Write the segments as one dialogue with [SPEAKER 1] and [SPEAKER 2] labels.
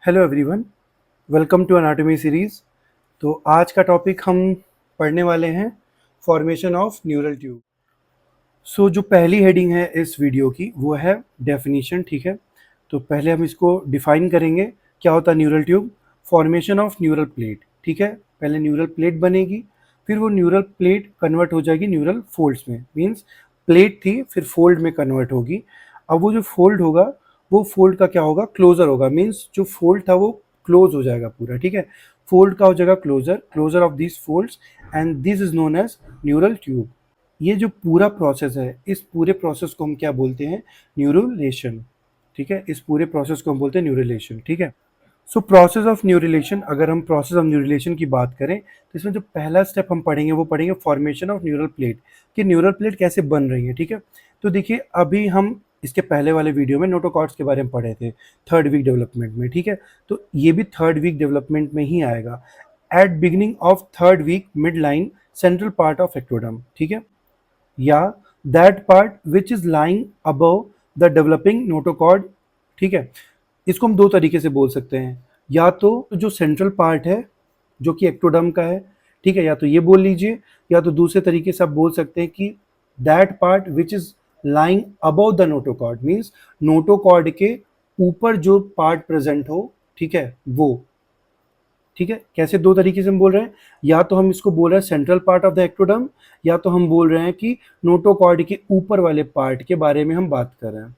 [SPEAKER 1] Hello everyone, welcome to anatomy series. तो आज का टॉपिक हम पढ़ने वाले हैं फॉर्मेशन ऑफ न्यूरल ट्यूब। जो पहली हेडिंग है इस वीडियो की वो है डेफिनेशन। ठीक है, तो पहले हम इसको डिफाइन करेंगे। क्या होता है neural tube? Formation of neural plate. ठीक है, पहले न्यूरल प्लेट बनेगी, फिर वो न्यूरल प्लेट कन्वर्ट हो जाएगी न्यूरल फोल्ड्स में। मीन्स प्लेट थी, फिर फोल्ड में कन्वर्ट होगी। अब वो जो फोल्ड होगा, वो फोल्ड का क्या होगा? क्लोजर होगा। मीन्स जो फोल्ड था वो क्लोज हो जाएगा पूरा। ठीक है, फोल्ड का हो जाएगा closure, closure of this folds, and this is known as neural tube. ये जो पूरा प्रोसेस है, इस पूरे प्रोसेस को हम क्या बोलते हैं? न्यूरोलेशन। ठीक है, इस पूरे प्रोसेस को हम बोलते हैं न्यूरोलेशन। ठीक है, प्रोसेस ऑफ न्यूरोलेशन, अगर हम प्रोसेस ऑफ न्यूरोलेशन की बात करें तो इसमें जो पहला स्टेप हम पढ़ेंगे वो पढ़ेंगे फॉर्मेशन ऑफ न्यूरल प्लेट, कि न्यूरल प्लेट कैसे बन रही है। ठीक है, तो देखिए अभी हम इसके पहले वाले वीडियो में नोटोकॉर्ड्स के बारे में पढ़े थे, थर्ड वीक डेवलपमेंट में। ठीक है, तो ये भी थर्ड वीक डेवलपमेंट में ही आएगा, at beginning of third week midline central part of ectoderm. ठीक है, या that part which is lying above the developing notochord. ठीक है, इसको हम दो तरीके से बोल सकते हैं, या तो जो सेंट्रल पार्ट है जो कि एक्टोडर्म का है, ठीक है, या तो ये बोल लीजिए, या तो दूसरे तरीके से आप बोल सकते हैं कि that part which is lying above the notochord. Means notochord के ऊपर जो पार्ट प्रेजेंट हो, ठीक है, वो। ठीक है, कैसे? दो तरीके से हम बोल रहे हैं, या तो हम इसको बोल रहे हैं central part of the ectoderm, या तो हम बोल रहे हैं कि नोटोकॉर्ड के ऊपर वाले पार्ट के बारे में हम बात कर रहे हैं।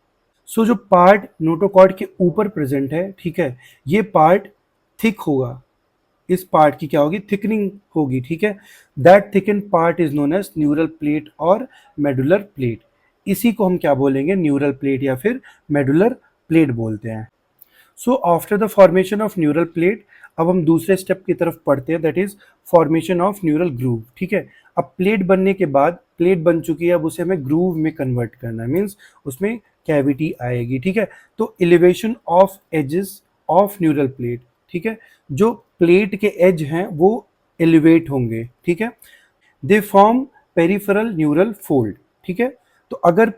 [SPEAKER 1] जो पार्ट नोटोकॉर्ड के ऊपर प्रेजेंट है, ठीक है, ये पार्ट थिक होगा। इस पार्ट की क्या होगी? थिकनिंग होगी। ठीक है, that thicken part is known as neural plate और मेडुलर प्लेट। इसी को हम क्या बोलेंगे? न्यूरल प्लेट या फिर मेडुलर प्लेट बोलते हैं। After the formation of neural plate, अब हम दूसरे स्टेप की तरफ पढ़ते हैं, that is formation of neural groove. ठीक है, अब प्लेट बनने के बाद, प्लेट बन चुकी है, अब उसे हमें ग्रूव में कन्वर्ट करना है। मीन्स उसमें कैविटी आएगी। ठीक है, तो elevation of edges of neural plate. ठीक है, जो प्लेट के एज हैं वो एलिवेट होंगे। ठीक है, they form peripheral neural fold. ठीक है, तो अगर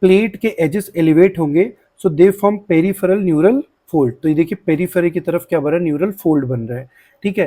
[SPEAKER 1] प्लेट के एजेस एलिवेट होंगे, so they form peripheral neural fold. तो ये देखिए पेरिफेरी की तरफ क्या बन रहा है? न्यूरल फोल्ड बन रहा है। ठीक है,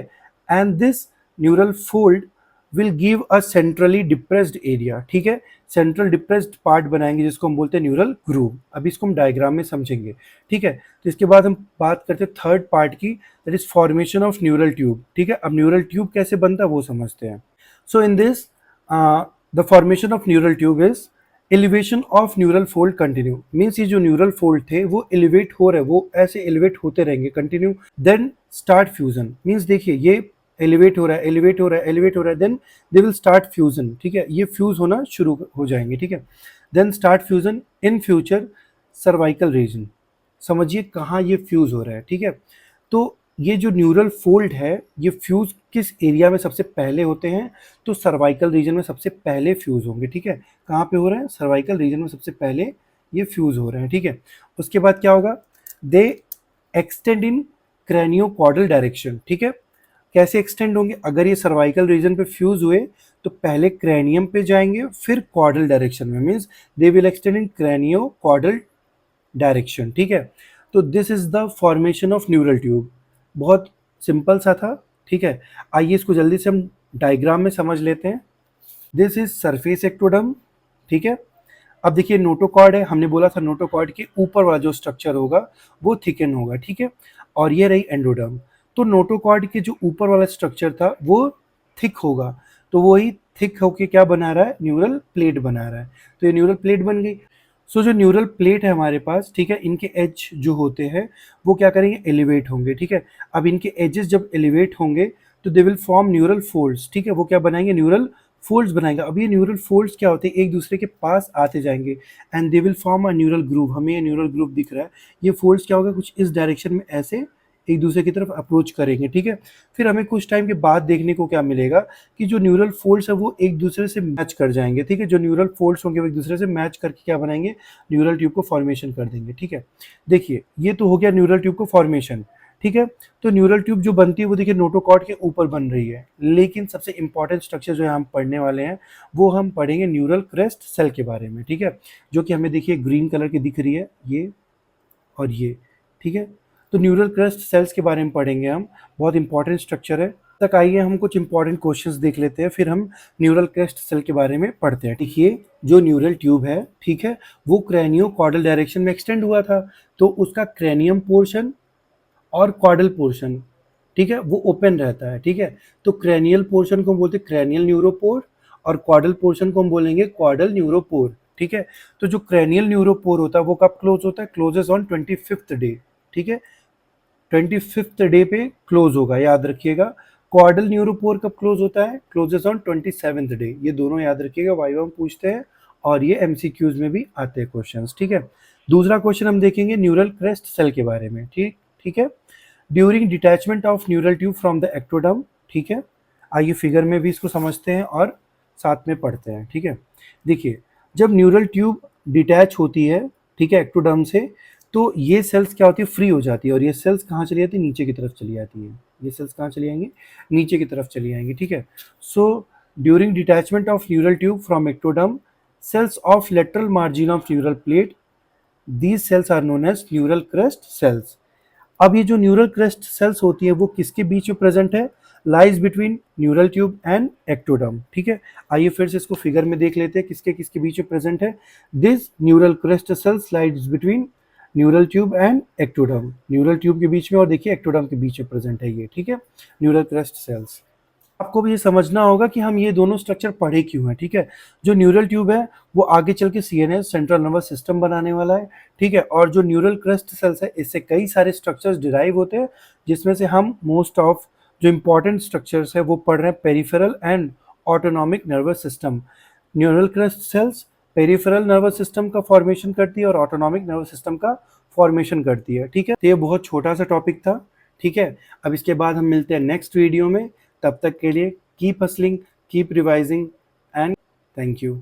[SPEAKER 1] and this neural fold will give a centrally depressed area. ठीक है, सेंट्रल डिप्रेस्ड पार्ट बनाएंगे जिसको हम बोलते हैं न्यूरल ग्रूव। अभी इसको हम डायग्राम में समझेंगे। ठीक है, तो इसके बाद हम बात करते हैं थर्ड पार्ट की, that is formation of neural tube. ठीक है, अब न्यूरल ट्यूब कैसे बनता है वो समझते हैं। In this the formation of neural tube is elevation of neural fold continue. Means ये जो न्यूरल फोल्ड थे वो एलिवेट हो रहे हैं, वो ऐसे एलिवेट होते रहेंगे continue. Then start fusion. Means देखिए ये एलिवेट हो रहा है, एलिवेट हो रहा है, एलिवेट हो रहा है, then they will start fusion. ठीक है, ये फ्यूज होना शुरू हो जाएंगे। ठीक है, then start fusion in future cervical region. समझिए कहाँ ये फ्यूज हो रहा है। ठीक है, तो ये जो न्यूरल फोल्ड है ये फ्यूज किस एरिया में सबसे पहले होते हैं? तो सर्वाइकल रीजन में सबसे पहले फ्यूज होंगे। ठीक है, कहाँ पे हो रहे हैं? सर्वाइकल रीजन में सबसे पहले ये फ्यूज हो रहे हैं। ठीक है, उसके बाद क्या होगा? They extend in craniocaudal direction. ठीक है, कैसे एक्सटेंड होंगे? अगर ये सर्वाइकल रीजन पे फ्यूज हुए तो पहले क्रैनियम पे जाएंगे, फिर कॉर्डल डायरेक्शन में। Means they will extend in craniocaudal direction. ठीक है, तो this is the formation of neural tube. बहुत सिंपल सा था। ठीक है, आइए इसको जल्दी से हम डायग्राम में समझ लेते हैं। This is surface ectoderm. ठीक है, अब देखिए नोटोकॉर्ड है, हमने बोला था नोटोकॉर्ड के ऊपर वाला जो स्ट्रक्चर होगा वो थिकन होगा। ठीक है, और ये रही एंडोडर्म। तो नोटोकॉर्ड के जो ऊपर वाला स्ट्रक्चर था वो थिक होगा, तो वही थिक होके क्या बना रहा है? न्यूरल प्लेट बना रहा है। तो ये न्यूरल प्लेट बन गई। जो न्यूरल प्लेट है हमारे पास, ठीक है, इनके एज जो होते हैं वो क्या करेंगे? एलिवेट होंगे। ठीक है, अब इनके एजेस जब एलिवेट होंगे तो they will form neural folds. ठीक है, वो क्या बनाएंगे? न्यूरल फोल्ड्स बनाएंगे। अब ये न्यूरल फोल्ड्स क्या होते हैं? एक दूसरे के पास आते जाएंगे, and they will form a neural groove. हमें ये न्यूरल ग्रूव दिख रहा है। ये फोल्ड्स क्या होगा? कुछ इस डायरेक्शन में ऐसे एक दूसरे की तरफ अप्रोच करेंगे। ठीक है, फिर हमें कुछ टाइम के बाद देखने को क्या मिलेगा कि जो न्यूरल फोल्ड्स है वो एक दूसरे से मैच कर जाएंगे। ठीक है, जो न्यूरल फोल्ड्स होंगे वो एक दूसरे से मैच करके क्या बनाएंगे? न्यूरल ट्यूब को फॉर्मेशन कर देंगे। ठीक है, देखिए ये तो हो गया न्यूरल ट्यूब को फॉर्मेशन। ठीक है, तो न्यूरल ट्यूब जो बनती है वो देखिए नोटोकॉर्ड के ऊपर बन रही है, लेकिन सबसे इंपॉर्टेंट स्ट्रक्चर जो है हम पढ़ने वाले हैं वो हम पढ़ेंगे न्यूरल क्रेस्ट सेल के बारे में। ठीक है, जो कि हमें देखिए ग्रीन कलर की दिख रही है, ये और ये। ठीक है, तो न्यूरल क्रस्ट सेल्स के बारे में पढ़ेंगे हम, बहुत इंपॉर्टेंट स्ट्रक्चर है। तक आइए हम कुछ इंपॉर्टेंट क्वेश्चंस देख लेते हैं, फिर हम न्यूरल क्रस्ट सेल के बारे में पढ़ते हैं। देखिए जो न्यूरल ट्यूब है, ठीक है, वो क्रैनियो कॉर्डल डायरेक्शन में एक्सटेंड हुआ था, तो उसका क्रैनियम पोर्शन और कॉर्डल पोर्शन, ठीक है, वो ओपन रहता है, ठीक है। तो क्रैनियल पोर्शन को हम बोलते हैं क्रैनियल न्यूरोपोर और कॉर्डल पोर्शन को हम बोलेंगे कॉर्डल न्यूरोपोर, ठीक है। तो जो क्रैनियल न्यूरोपोर होता है वो कब क्लोज होता है? क्लोजेस ऑन 25th डे, ठीक है, 25th डे पे क्लोज होगा, याद रखिएगा। कॉर्डल न्यूरोपोर कब क्लोज होता है? Closes on 27th day. ये दोनों याद रखिएगा, वाइवा में पूछते हैं और ये एमसीक्यूज में भी आते हैं क्वेश्चंस, ठीक है। दूसरा क्वेश्चन हम देखेंगे न्यूरल क्रेस्ट सेल के बारे में, ठीक है। During detachment of neural tube from the ectoderm, ठीक है। आइए फिगर में भी इसको समझते हैं और साथ में पढ़ते हैं, ठीक है। देखिए जब न्यूरल ट्यूब डिटैच होती है, ठीक है, एक्टोडर्म से, तो ये सेल्स क्या होती है? फ्री हो जाती है, और ये सेल्स कहाँ चली जाती है? नीचे की तरफ चली जाती है। ये सेल्स कहाँ चली जाएंगी? नीचे की तरफ चली जाएंगी, ठीक है। So during detachment of neural tube from ectoderm, cells of lateral margin of neural plate, these cells are known as neural crest cells. अब ये जो न्यूरल क्रेस्ट सेल्स होती है वो किसके बीच में प्रेजेंट है? Lies between neural tube and ectoderm, ठीक है। आइए फिर से इसको फिगर में देख लेते हैं किसके किसके बीच में प्रेजेंट है। This neural crest cells lies between neural tube and ectoderm, neural tube के बीच में और देखिए एक्टोडर्म के बीच में प्रेजेंट है ये, ठीक है, न्यूरल क्रेस्ट सेल्स। आपको भी ये समझना होगा कि हम ये दोनों स्ट्रक्चर पढ़े क्यों हैं, ठीक है। जो न्यूरल ट्यूब है वो आगे चल के सीएनएस सेंट्रल नर्वस सिस्टम बनाने वाला है, ठीक है, और जो न्यूरल क्रेस्ट सेल्स है इससे कई सारे स्ट्रक्चर्स डिराइव होते हैं, जिसमें से हम मोस्ट ऑफ जो इंपॉर्टेंट स्ट्रक्चर्स है वो पढ़ रहे हैं peripheral and autonomic nervous system. Neural crest cells peripheral nervous system का फॉर्मेशन करती है और ऑटोनॉमिक नर्वस सिस्टम का फॉर्मेशन करती है, ठीक है। तो ये बहुत छोटा सा टॉपिक था, ठीक है। अब इसके बाद हम मिलते हैं नेक्स्ट वीडियो में, तब तक के लिए keep hustling, keep revising and thank you.